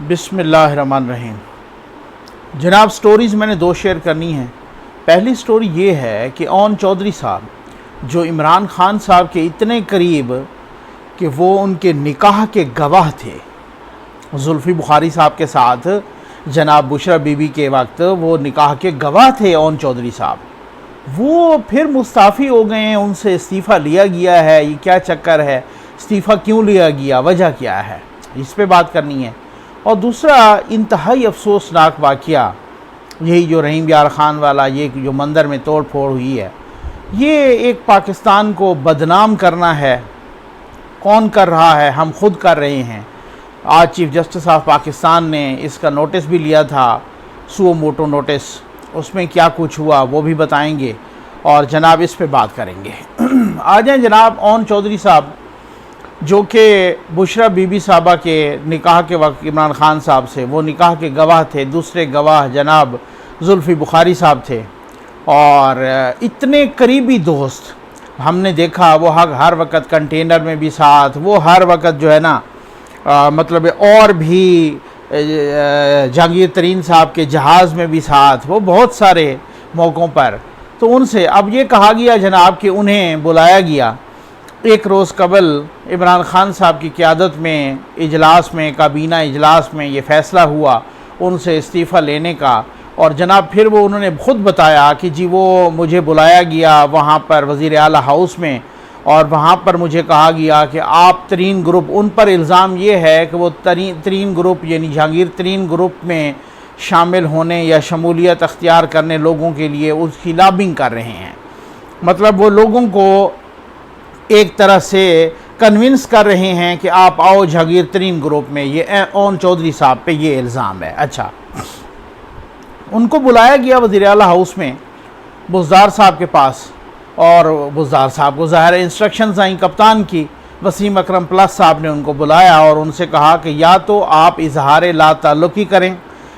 बिस्मिल्लाहिर्रहमानिर्रहीम। जनाब, स्टोरीज़ मैंने दो शेयर करनी हैं। पहली स्टोरी ये है कि ओन चौधरी साहब जो इमरान ख़ान साहब के इतने करीब कि वो उनके निकाह के गवाह थे। जुल्फ़ी बुखारी साहब के साथ जनाब बुशरा बीबी के वक्त वो निकाह के गवाह थे ओन चौधरी साहब। वो फिर मुस्ताफ़ी हो गए हैं, उनसे इस्तीफ़ा लिया गया है। ये क्या चक्कर है? इस्तीफ़ा क्यों लिया गया? वजह क्या है? इस पे बात करनी है। और दूसरा इंतहाई अफसोसनाक वाक़या यही जो रहीम यार ख़ान वाला, ये जो मंदिर में तोड़ फोड़ हुई है, ये एक पाकिस्तान को बदनाम करना है। कौन कर रहा है? हम खुद कर रहे हैं। आज चीफ़ जस्टिस ऑफ पाकिस्तान ने इसका नोटिस भी लिया था, सुओ मोटो नोटिस। उसमें क्या कुछ हुआ वो भी बताएंगे और जनाब इस पे बात करेंगे। आ जाएँ जनाब, ओन चौधरी साहब जो कि बुशरा बीबी साहबा के निकाह के वक्त इमरान ख़ान साहब से वो निकाह के गवाह थे। दूसरे गवाह जनाब जुल्फ़ी बुखारी साहब थे और इतने करीबी दोस्त हमने देखा। वो हर वक्त कंटेनर में भी साथ, वो हर वक्त जो है ना मतलब और भी जहांगीर तरीन साहब के जहाज़ में भी साथ, वो बहुत सारे मौक़ों पर। तो उनसे अब ये कहा गया जनाब कि उन्हें बुलाया गया एक रोज़ कबल इमरान ख़ान साहब की क़यादत में इजलास में, काबीना इजलास में ये फ़ैसला हुआ उनसे इस्तीफ़ा लेने का। और जनाब फिर वो उन्होंने ख़ुद बताया कि जी वो मुझे बुलाया गया वहाँ पर वज़ीर आला हाउस में और वहाँ पर मुझे कहा गया कि आप तरीन ग्रुप, उन पर इल्ज़ाम ये है कि वो तरीन ग्रुप यानी जहांगीर तरीन ग्रुप में शामिल होने या शमूलियत अख्तियार करने लोगों के लिए उसकी लॉबिंग कर रहे हैं। मतलब वो लोगों को एक तरह से कन्विंस कर रहे हैं कि आप आओ जहांगीर तरीन ग्रुप में। ये ओन चौधरी साहब पे ये इल्ज़ाम है। अच्छा, उनको बुलाया गया वज़ीर आला हाउस में बुज़दार साहब के पास और बुज़दार साहब को ज़ाहिर इंस्ट्रक्शंस आई कप्तान की। वसीम अकरम प्लस साहब ने उनको बुलाया और उनसे कहा कि या तो आप इजहार ला ताल्लुक़ी करें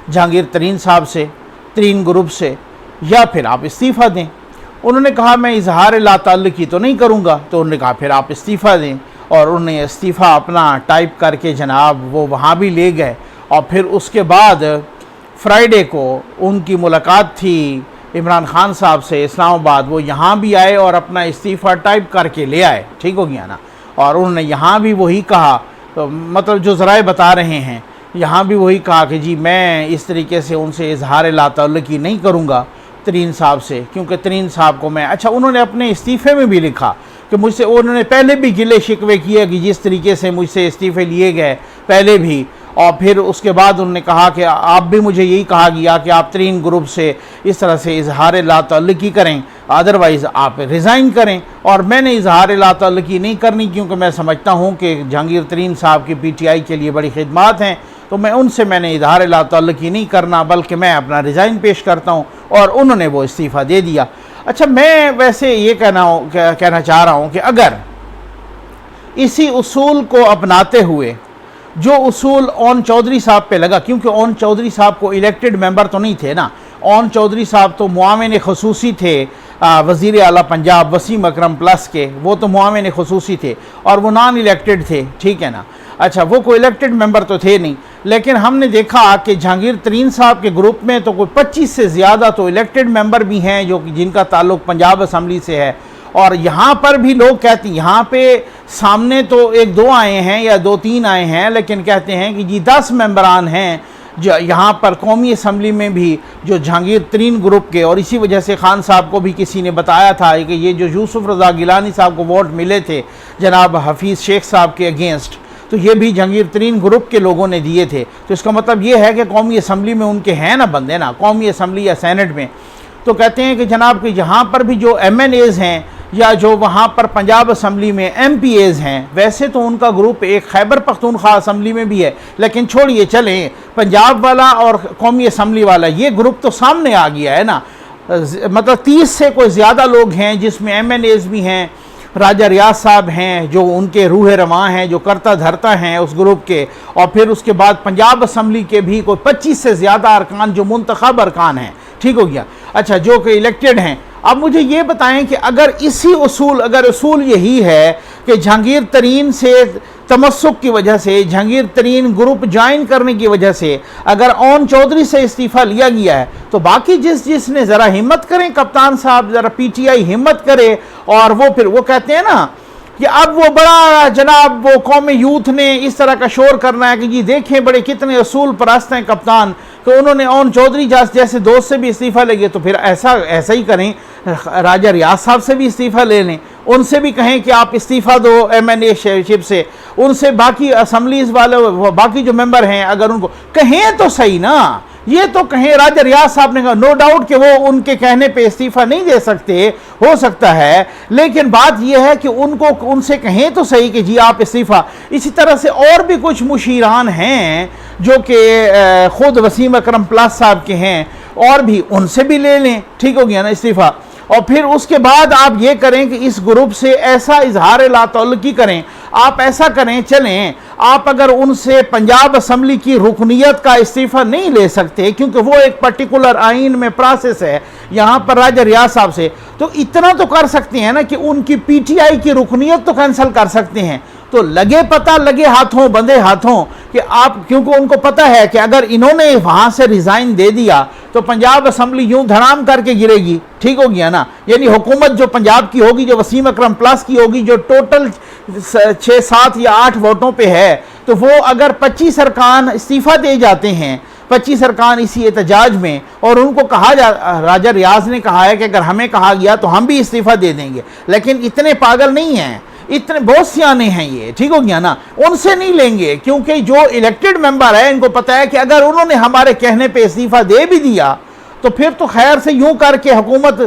जहांगीर तरीन साहब से, तरीन ग्रुप से, या फिर आप इस्तीफ़ा दें। उन्होंने कहा मैं इजहार ला ताल्लुक़ी तो नहीं करूँगा। तो उन्होंने कहा फिर आप इस्तीफ़ा दें और उन्होंने इस्तीफ़ा अपना टाइप करके जनाब वो वहाँ भी ले गए। और फिर उसके बाद फ्राइडे को उनकी मुलाकात थी इमरान ख़ान साहब से इस्लामाबाद। वो यहाँ भी आए और अपना इस्तीफ़ा टाइप करके ले आए। ठीक हो गया ना? और उन्होंने यहाँ भी वही कहा, तो मतलब जो ज़राए बता रहे हैं, यहाँ भी वही कहा कि जी मैं इस तरीके से उनसे इजहार ला ताल्लुक़ी नहीं करूँगा तरीन साहब से, क्योंकि तरीन साहब को मैं। अच्छा, उन्होंने अपने इस्तीफ़े में भी लिखा कि मुझसे, उन्होंने पहले भी गिले शिकवे किए कि जिस तरीके से मुझसे इस्तीफ़े लिए गए पहले भी। और फिर उसके बाद उन्होंने कहा कि आप भी, मुझे यही कहा गया कि आप तरीन ग्रुप से इस तरह से इजहार ला ताल्लुक़ी करें, अदरवाइज़ आप रिज़ाइन करें। और मैंने इजहार ला ताल्लुक़ी नहीं करनी, क्योंकि मैं समझता हूँ कि जहांगीर तरीन साहब की PTI के लिए बड़ी खिदमत हैं, तो मैंने इजहार ला ताल्लुक़ी नहीं करना, बल्कि मैं अपना रिज़ाइन पेश करता हूँ। और उन्होंने वो इस्तीफ़ा दे दिया। अच्छा, मैं वैसे ये कहना चाह रहा हूँ कि अगर इसी उसूल को अपनाते हुए, जो उसूल ओन चौधरी साहब पे लगा, क्योंकि ओन चौधरी साहब को इलेक्टेड मेंबर तो नहीं थे ना, ओन चौधरी साहब तो मुआविन खसूसी थे वज़ीर आला पंजाब वसीम अकरम प्लस के, वो तो मुआविन खसूसी थे और वो नॉन इलेक्टेड थे। ठीक है ना? अच्छा, वो कोई इलेक्टेड मेंबर तो थे नहीं, लेकिन हमने देखा कि जहांगीर तरीन साहब के ग्रुप में तो कोई 25 से ज़्यादा तो इलेक्टेड मेंबर भी हैं जो जिनका ताल्लुक़ पंजाब असम्बली से है। और यहाँ पर भी लोग कहते हैं, यहाँ पे सामने तो 1-2 आए हैं या 2-3 आए हैं, लेकिन कहते हैं कि जी 10 मेंबरान हैं जो यहाँ पर कौमी असम्बली में भी जो जहांगीर तरीन ग्रुप के। और इसी वजह से ख़ान साहब को भी किसी ने बताया था कि ये जो यूसुफ रज़ा गिलानी साहब को वोट मिले थे जनाब हफीज़ शेख साहब के अगेंस्ट, तो ये भी जहांगीर तरीन ग्रुप के लोगों ने दिए थे। तो इसका मतलब ये है कि कौमी असम्बली में उनके हैं ना बंदे ना, कौमी असम्बली या सेनेट में। तो कहते हैं कि जनाब कि यहाँ पर भी जो MNAs हैं या जो वहाँ पर पंजाब असम्बली में MPAs हैं, वैसे तो उनका ग्रुप एक खैबर पख्तूनख्वा असम्बली में भी है, लेकिन छोड़िए, चलें पंजाब वाला और कौमी असम्बली वाला ये ग्रुप तो सामने आ गया है ना। मतलब 30 से कोई ज़्यादा लोग हैं जिसमें MNAs भी हैं। राजा रियाज साहब हैं जो उनके रूह रवां हैं, जो करता धरता हैं उस ग्रुप के। और फिर उसके बाद पंजाब असम्बली के भी कोई 25 से ज़्यादा अरकान जो मुंतखब अरकान हैं। ठीक हो गया? अच्छा, जो कि इलेक्टेड हैं। अब मुझे ये बताएं कि अगर इसी उसूल, अगर उसूल यही है कि जहांगीर तरीन से तमस्सुक की वजह से, जहांगीर तरीन ग्रुप ज्वाइन करने की वजह से अगर ओन चौधरी से इस्तीफ़ा लिया गया है, तो बाकी जिसने ज़रा हिम्मत करें, कप्तान साहब ज़रा पीटीआई हिम्मत करे, और वो फिर वो कहते हैं ना कि अब वो बड़ा जनाब वो कौमी यूथ ने इस तरह का शोर करना है कि जी देखें बड़े कितने असूल परस्त हैं कप्तान, तो उन्होंने ओन चौधरी जैसे दोस्त से भी इस्तीफ़ा ले गए, तो फिर ऐसा ही करें, राजा रियाज साहब से भी इस्तीफ़ा ले लें, उनसे भी कहें कि आप इस्तीफ़ा दो MNA शिप से, उनसे बाकी असम्बलीज वाले बाकी जो मेंबर हैं अगर उनको कहें तो सही ना, ये तो कहें। राजा रियाज साहब ने कहा नो डाउट कि वो उनके कहने पे इस्तीफ़ा नहीं दे सकते, हो सकता है, लेकिन बात यह है कि उनसे कहें तो सही कि जी आप इस्तीफ़ा। इसी तरह से और भी कुछ मुशीरान हैं जो कि ख़ुद वसीम अकरम प्लस साहब के हैं, और भी उनसे भी ले लें, ठीक हो गया ना इस्तीफ़ा। और फिर उसके बाद आप ये करें कि इस ग्रुप से ऐसा इजहार लातल्लुकी करें, आप ऐसा करें, चलें आप अगर उनसे पंजाब असम्बली की रुकनीत का इस्तीफ़ा नहीं ले सकते, क्योंकि वो एक पर्टिकुलर आइन में प्रोसेस है यहाँ पर राजा रियाज साहब से, तो इतना तो कर सकते हैं ना कि उनकी पीटीआई की रुकनीत तो कैंसिल कर सकते हैं। तो लगे पता लगे हाथों बंधे हाथों कि आप, क्योंकि उनको पता है कि अगर इन्होंने वहाँ से रिज़ाइन दे दिया तो पंजाब असम्बली यूं धड़ाम करके गिरेगी, ठीक हो गया ना। यानी हुकूमत जो पंजाब की होगी, जो वसीम अकरम प्लस की होगी, जो टोटल 6, 7 या 8 वोटों पे है, तो वो अगर 25 अरकान इस्तीफ़ा दे जाते हैं, 25 अरकान इसी एहतजाज में, और उनको राजा रियाज ने कहा है कि अगर हमें कहा गया तो हम भी इस्तीफ़ा दे देंगे, लेकिन इतने पागल नहीं हैं, इतने बहुत सियाने हैं ये, ठीक हो गया ना, उनसे नहीं लेंगे, क्योंकि जो इलेक्टेड मेंबर है इनको पता है कि अगर उन्होंने हमारे कहने पे इस्तीफ़ा दे भी दिया तो फिर तो खैर से यूं करके हुकूमत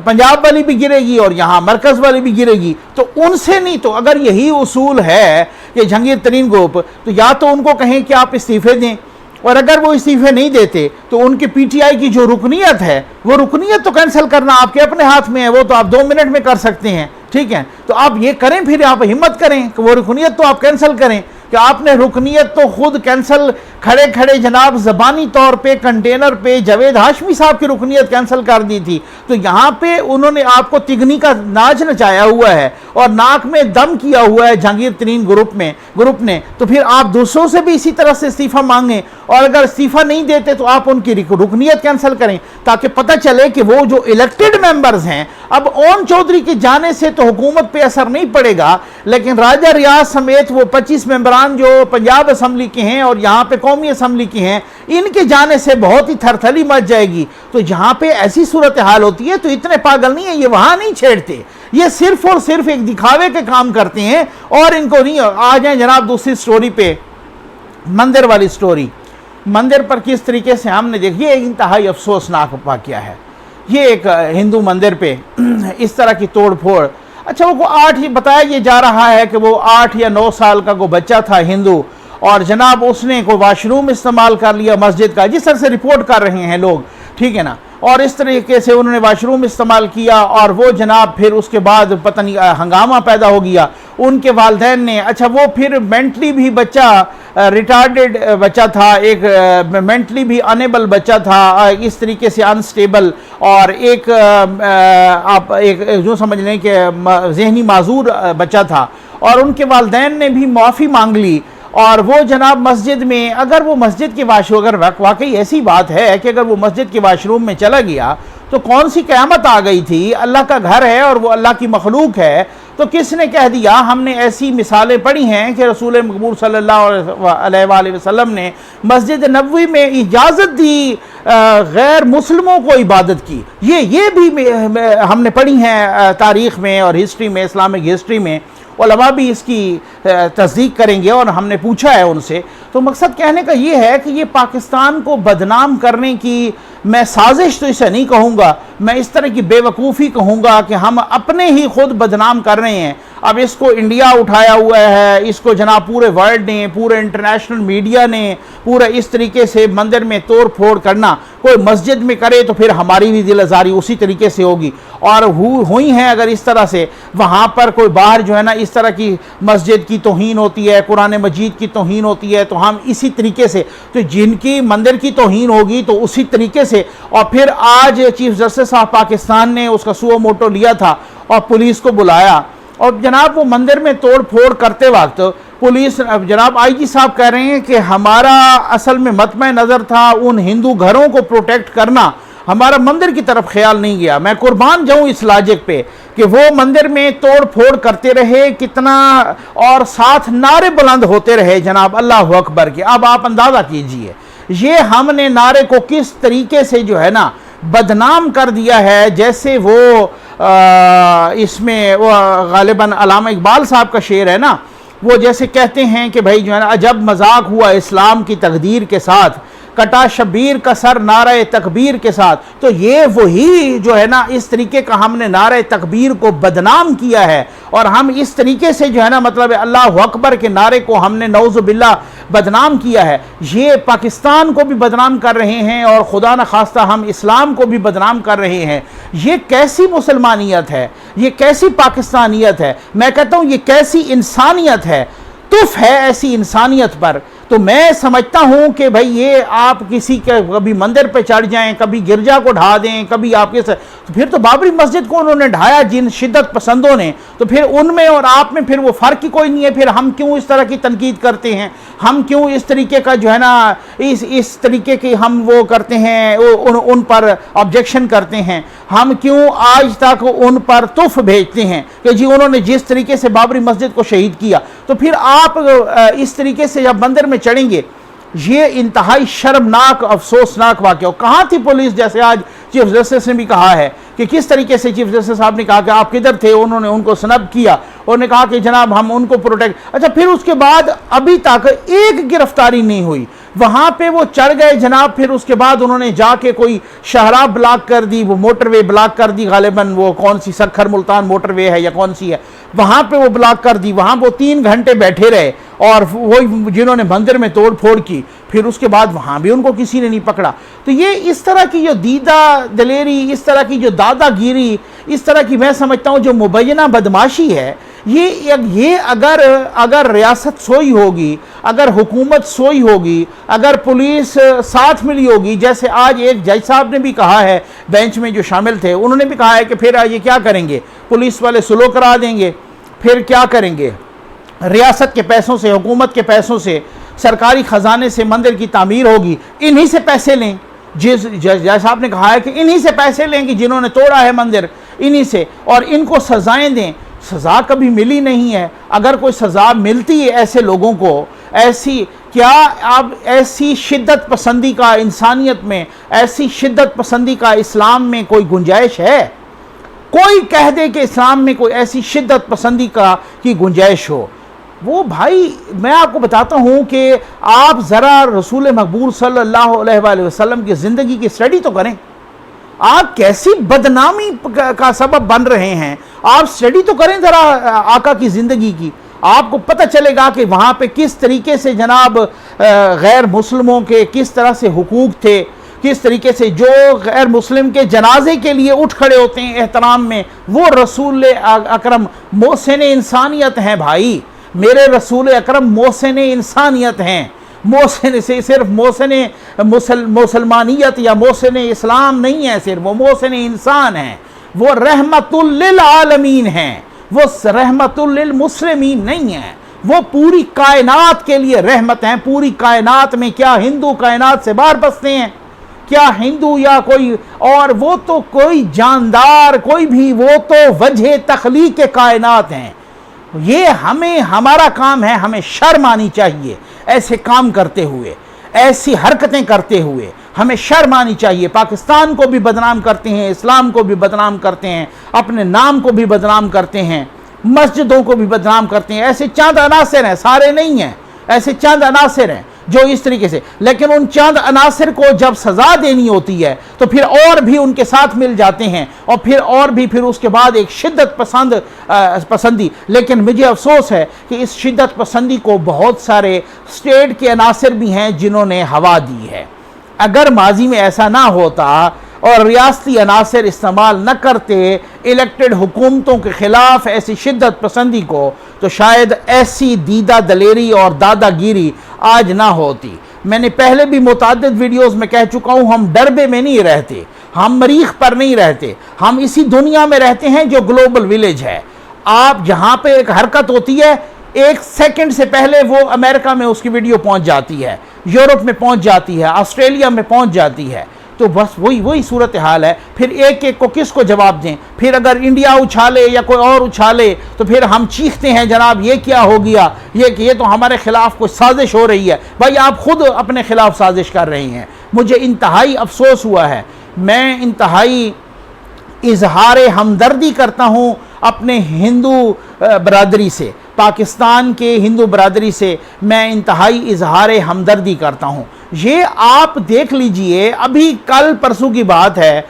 पंजाब वाली भी गिरेगी और यहाँ मरकज़ वाली भी गिरेगी, तो उनसे नहीं। तो अगर यही उसूल है कि जहांगीर तरीन ग्रुप, तो या तो उनको कहें कि आप इस्तीफ़े दें, और अगर वो इस्तीफ़े नहीं देते तो उनकी पीटीआई की जो रुकनीत है, वो रुकनीत तो कैंसिल करना आपके अपने हाथ में है, वो तो आप 2 मिनट में कर सकते हैं, ठीक है। तो आप ये करें, फिर आप हिम्मत करें कि वो रुकनीत तो आप कैंसिल करें, कि आपने रुकनीत तो खुद कैंसिल खड़े खड़े जनाब ज़बानी तौर पे कंटेनर पे जावेद हाशमी साहब की रुकनीत कैंसिल कर दी थी, तो यहाँ पे उन्होंने आपको तिगनी का नाच नचाया हुआ है और नाक में दम किया हुआ है जहांगीर तरीन ग्रुप ने, तो फिर आप दूसरों से भी इसी तरह से इस्तीफ़ा मांगें, और अगर इस्तीफ़ा नहीं देते तो आप उनकी रुकनीत कैंसिल करें, ताकि पता चले कि वो जो इलेक्टेड मेंबर्स हैं, अब ओन चौधरी के जाने से तो हुकूमत पे असर नहीं पड़ेगा, लेकिन राजा रियाज समेत वो 25 मेंबरान जो पंजाब असम्बली के हैं और यहाँ पे कौमी असम्बली के हैं, इनके जाने से बहुत ही थरथली मच जाएगी। तो जहाँ पे ऐसी सूरत हाल होती है तो इतने पागल नहीं है, ये वहाँ नहीं छेड़ते, ये सिर्फ और सिर्फ एक दिखावे के काम करते हैं, और इनको नहीं। आ जाए जनाब दूसरी स्टोरी पे, मंदिर वाली स्टोरी। मंदिर पर किस तरीके से हमने देखिए, एक इंतहाई अफसोसनाक वाक़या है ये, एक हिंदू मंदिर पे इस तरह की तोड़ फोड़। अच्छा, वो 8 ही बताया ये जा रहा है कि वो 8 या 9 साल का को बच्चा था हिंदू, और जनाब उसने को वाशरूम इस्तेमाल कर लिया मस्जिद का, जिस तरह से रिपोर्ट कर रहे हैं लोग, ठीक है ना, और इस तरीके से उन्होंने वाशरूम इस्तेमाल किया, और वो जनाब फिर उसके बाद पता नहीं हंगामा पैदा हो गया उनके वालिदैन ने। अच्छा, वो फिर मेंटली भी बच्चा रिटार्डेड बच्चा था, एक मेंटली भी अनेबल बच्चा था, इस तरीके से अनस्टेबल, और एक आप एक जो समझ लें कि जहनी माजूर बच्चा था, और उनके वालिदैन ने भी माफ़ी मांग ली। और वो जनाब मस्जिद में, अगर वो मस्जिद के वाशरूम, अगर वाकई ऐसी बात है कि अगर वो मस्जिद के वाशरूम में चला गया तो कौन सी क़यामत आ गई थी, अल्लाह का घर है और वो अल्लाह की मखलूक है, तो किसने कह दिया। हमने ऐसी मिसालें पढ़ी हैं कि रसूल मकबूल सल्लल्लाहु अलैहि वसल्लम ने मस्जिद नबवी में इजाज़त दी गैर मुस्लिमों को इबादत की, ये भी हमने पढ़ी हैं तारीख़ में और हिस्ट्री में, इस्लामिक हिस्ट्री में, उलमा भी इसकी तस्दीक करेंगे और हमने पूछा है उनसे। तो मकसद कहने का ये है कि ये पाकिस्तान को बदनाम करने की, मैं साजिश तो इसे नहीं कहूँगा, मैं इस तरह की बेवकूफ़ी कहूँगा कि हम अपने ही खुद बदनाम कर रहे हैं। अब इसको इंडिया उठाया हुआ है, इसको जनाब पूरे वर्ल्ड ने, पूरे इंटरनेशनल मीडिया ने पूरे इस तरीके से मंदिर में तोड़ फोड़ करना, कोई मस्जिद में करे तो फिर हमारी भी दिल आज़ारी उसी तरीके से होगी, और हुई हैं अगर इस तरह से वहाँ पर कोई बाहर जो है ना इस तरह की मस्जिद की तौहीन होती है, कुरान मजीद की तौहीन होती है, तो हम इसी तरीके से, तो जिनकी मंदिर की तौहीन होगी तो उसी तरीके से। और फिर आज चीफ जस्टिस ऑफ पाकिस्तान ने उसका सुओ मोटो लिया था और पुलिस को बुलाया, और जनाब वो मंदिर में तोड़ फोड़ करते वक्त पुलिस, अब जनाब आईजी साहब कह रहे हैं कि हमारा असल में मतमे नज़र था उन हिंदू घरों को प्रोटेक्ट करना, हमारा मंदिर की तरफ ख्याल नहीं गया। मैं कुर्बान जाऊं इस लॉजिक पे कि वो मंदिर में तोड़ फोड़ करते रहे कितना, और साथ नारे बुलंद होते रहे जनाब अल्लाह अकबर के। अब आप अंदाज़ा कीजिए ये हमने नारे को किस तरीके से जो है ना बदनाम कर दिया है। जैसे वो इसमें वो गालिबन अल्लामा इकबाल साहब का शेर है ना, वो जैसे कहते हैं कि भाई जो है ना अजब मजाक हुआ इस्लाम की तकदीर के साथ, कटा शबीर का सर नारे तकबीर के साथ। तो ये वही जो है ना इस तरीके का हमने नारे तकबीर को बदनाम किया है, और हम इस तरीके से जो है ना मतलब अल्लाह अकबर के नारे को हमने नौज़ु बिल्लाह बदनाम किया है। ये पाकिस्तान को भी बदनाम कर रहे हैं और खुदा न खास्ता हम इस्लाम को भी बदनाम कर रहे हैं। ये कैसी मुसलमानियत है, ये कैसी पाकिस्तानियत है, मैं कहता हूँ ये कैसी इंसानियत है। तुफ है ऐसी इंसानियत पर। तो मैं समझता हूं कि भाई ये आप किसी के कभी मंदिर पे चढ़ जाएं, कभी गिरजा को ढा दें, कभी आपके तो फिर तो बाबरी मस्जिद को उन्होंने ढाया जिन शिद्दत पसंदों ने, तो फिर उनमें और आप में फिर वो फ़र्क ही कोई नहीं है। फिर हम क्यों इस तरह की तनकीद करते हैं, हम क्यों इस तरीके का जो है ना इस तरीके की हम वो करते हैं, उन पर ऑब्जेक्शन करते हैं, हम क्यों आज तक उन पर तुफ भेजते हैं कि जी उन्होंने जिस तरीके से बाबरी मस्जिद को शहीद किया। तो फिर आप इस तरीके से जब मंदिर में चढ़ेंगे, ये इंतहाई शर्मनाक अफसोसनाक वाक़या। कहाँ थी पुलिस, जैसे आज चीफ जस्टिस ने भी कहा है कि किस तरीके से चीफ जस्टिस साहब ने कहा कि आप किधर थे, उन्होंने उनको स्नब किया, उन्होंने कहा कि जनाब हम उनको प्रोटेक्ट। अच्छा, फिर उसके बाद अभी तक एक गिरफ्तारी नहीं हुई। वहां पे वो चढ़ गए जनाब, फिर उसके बाद उन्होंने जाके कोई शाहराह ब्लॉक कर दी, वो मोटरवे ब्लॉक कर दी, गालिबन वो कौन सी सखर मुल्तान मोटरवे है या कौन सी है, वहां पे वो ब्लॉक कर दी। वहां वो 3 घंटे बैठे रहे और वो जिन्होंने मंदिर में तोड़ फोड़ की, फिर उसके बाद वहां भी उनको किसी ने नहीं पकड़ा। तो ये इस तरह की जो दीदा दलेरी, इस तरह की जो दादागिरी, इस तरह की मैं समझता हूं जो मुबैना बदमाशी है, ये अगर रियासत सोई होगी, अगर हुकूमत सोई होगी, अगर पुलिस साथ मिली होगी, जैसे आज एक जज साहब ने भी कहा है बेंच में जो शामिल थे, उन्होंने भी कहा है कि फिर ये क्या करेंगे, पुलिस वाले सुलह करा देंगे, फिर क्या करेंगे, रियासत के पैसों से, हुकूमत के पैसों से, सरकारी खजाने से मंदिर की तामीर होगी, इन्हीं से पैसे लें। जिस जज साहब ने कहा है कि इन्हीं से पैसे लेंगे जिन्होंने तोड़ा है मंदिर, इन्हीं से, और इनको सजाएं दें। सज़ा कभी मिली नहीं है। अगर कोई सज़ा मिलती है ऐसे लोगों को, ऐसी क्या आप ऐसी शिद्दत पसंदी का इंसानियत में, ऐसी शिद्दत पसंदी का इस्लाम में कोई गुंजाइश है? कोई कह दे कि इस्लाम में कोई ऐसी शिद्दत पसंदी की गुंजाइश हो, वो भाई मैं आपको बताता हूँ कि आप ज़रा रसूल मकबूल सल्लल्लाहु अलैहि वसल्लम की ज़िंदगी की स्टडी तो करें। आप कैसी बदनामी का सबब बन रहे हैं, आप स्टडी तो करें ज़रा आका की ज़िंदगी की। आपको पता चलेगा कि वहाँ पे किस तरीके से जनाब गैर मुस्लिमों के किस तरह से हुकूक थे, किस तरीके से जो गैर मुस्लिम के जनाजे के लिए उठ खड़े होते हैं एहतराम में, वो रसूल अकरम मोहसिन इंसानियत हैं भाई। मेरे रसूल अकरम मोहसिन इंसानियत हैं। मोहसिन से सिर्फ मोहसिन मुसलमानियत या मोहसिन इस्लाम नहीं है, सिर्फ वो मोहसिन इंसान हैं, वो रहमतुल लिल आलमीन हैं, वो रहमतुल लिल मुस्लिमीन नहीं है, वो पूरी कायनात के लिए रहमत हैं। पूरी कायनात में क्या हिंदू कायनात से बाहर बसते हैं? क्या हिंदू या कोई और? वो तो कोई जानदार कोई भी, वो तो वजह तख्लीक के कायनात हैं। ये हमारा काम है, हमें शर्म आनी चाहिए ऐसे काम करते हुए, ऐसी हरकतें करते हुए हमें शर्म आनी चाहिए। पाकिस्तान को भी बदनाम करते हैं, इस्लाम को भी बदनाम करते हैं, अपने नाम को भी बदनाम करते हैं, मस्जिदों को भी बदनाम करते हैं। ऐसे चंद अनासिर हैं, सारे नहीं हैं, ऐसे चंद अनासिर हैं जो इस तरीके से, लेकिन उन चंद अनासिर को जब सज़ा देनी होती है तो फिर और भी उनके साथ मिल जाते हैं, और फिर और भी फिर उसके बाद एक शिद्दत पसंदी। लेकिन मुझे अफसोस है कि इस शिद्दत पसंदी को बहुत सारे स्टेट के अनासिर भी हैं जिन्होंने हवा दी है। अगर माजी में ऐसा ना होता और रियासती अनासिर इस्तेमाल न करते इलेक्टेड हुकूमतों के ख़िलाफ़ ऐसी शिद्दत पसंदी को, तो शायद ऐसी दीदा दलेरी और दादागिरी आज ना होती। मैंने पहले भी मुताद्दिद वीडियोस में कह चुका हूँ, हम डरबे में नहीं रहते, हम मरीख पर नहीं रहते, हम इसी दुनिया में रहते हैं जो ग्लोबल विलेज है। आप जहाँ पे एक हरकत होती है 1 सेकंड से पहले वो अमेरिका में उसकी वीडियो पहुंच जाती है, यूरोप में पहुंच जाती है, ऑस्ट्रेलिया में पहुंच जाती है। तो बस वही सूरत हाल है। फिर एक एक को किसको जवाब दें? फिर अगर इंडिया उछाले या कोई और उछाले तो फिर हम चीखते हैं जनाब ये क्या हो गया, ये तो हमारे खिलाफ कोई साजिश हो रही है। भाई आप खुद अपने खिलाफ साजिश कर रही हैं। मुझे इंतहाई अफसोस हुआ है, मैं इंतहाई इजहार हमदर्दी करता हूँ अपने हिंदू बरादरी से, पाकिस्तान के हिंदू बरादरी से मैं इंतहाई इजहार हमदर्दी करता हूँ। ये आप देख लीजिए, अभी कल परसों की बात है,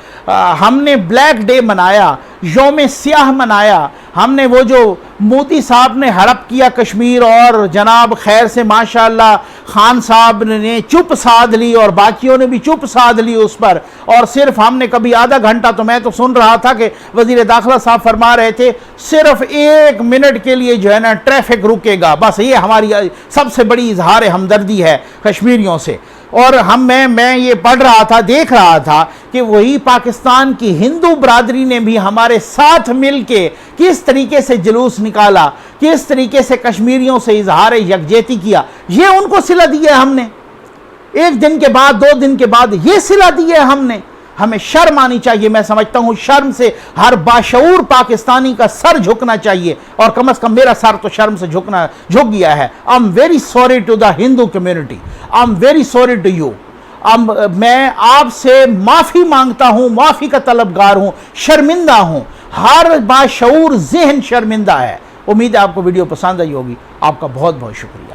हमने ब्लैक डे मनाया, यौम स्याह मनाया हमने। वो जो मोदी साहब ने हड़प किया कश्मीर और जनाब खैर से माशाअल्लाह खान साहब ने चुप साध ली और बाकियों ने भी चुप साध ली उस पर। और सिर्फ हमने कभी आधा घंटा, तो मैं तो सुन रहा था कि वजीर दाखिला साहब फरमा रहे थे सिर्फ 1 मिनट के लिए जो है ना ट्रैफिक रुकेगा, बस ये हमारी सबसे बड़ी इजहार हमदर्दी है कश्मीरियों से। और मैं ये पढ़ रहा था, देख रहा था कि वही पाकिस्तान की हिंदू बरादरी ने भी हमारे साथ मिल के किस तरीके से जुलूस निकाला, किस तरीके से कश्मीरियों से इजहार यकजहती किया। ये उनको सिला दिया हमने, 1 दिन के बाद 2 दिन के बाद ये सिला दिया हमने। हमें शर्म आनी चाहिए। मैं समझता हूं शर्म से हर बाशऊर पाकिस्तानी का सर झुकना चाहिए, और कम से कम मेरा सर तो शर्म से झुक गया है। I am very sorry to the Hindu community, I am very sorry to you. मैं आपसे माफ़ी मांगता हूं, माफ़ी का तलबगार हूं, शर्मिंदा हूं, हर बाशऊर ज़हन शर्मिंदा है। उम्मीद है आपको वीडियो पसंद आई होगी। आपका बहुत बहुत शुक्रिया।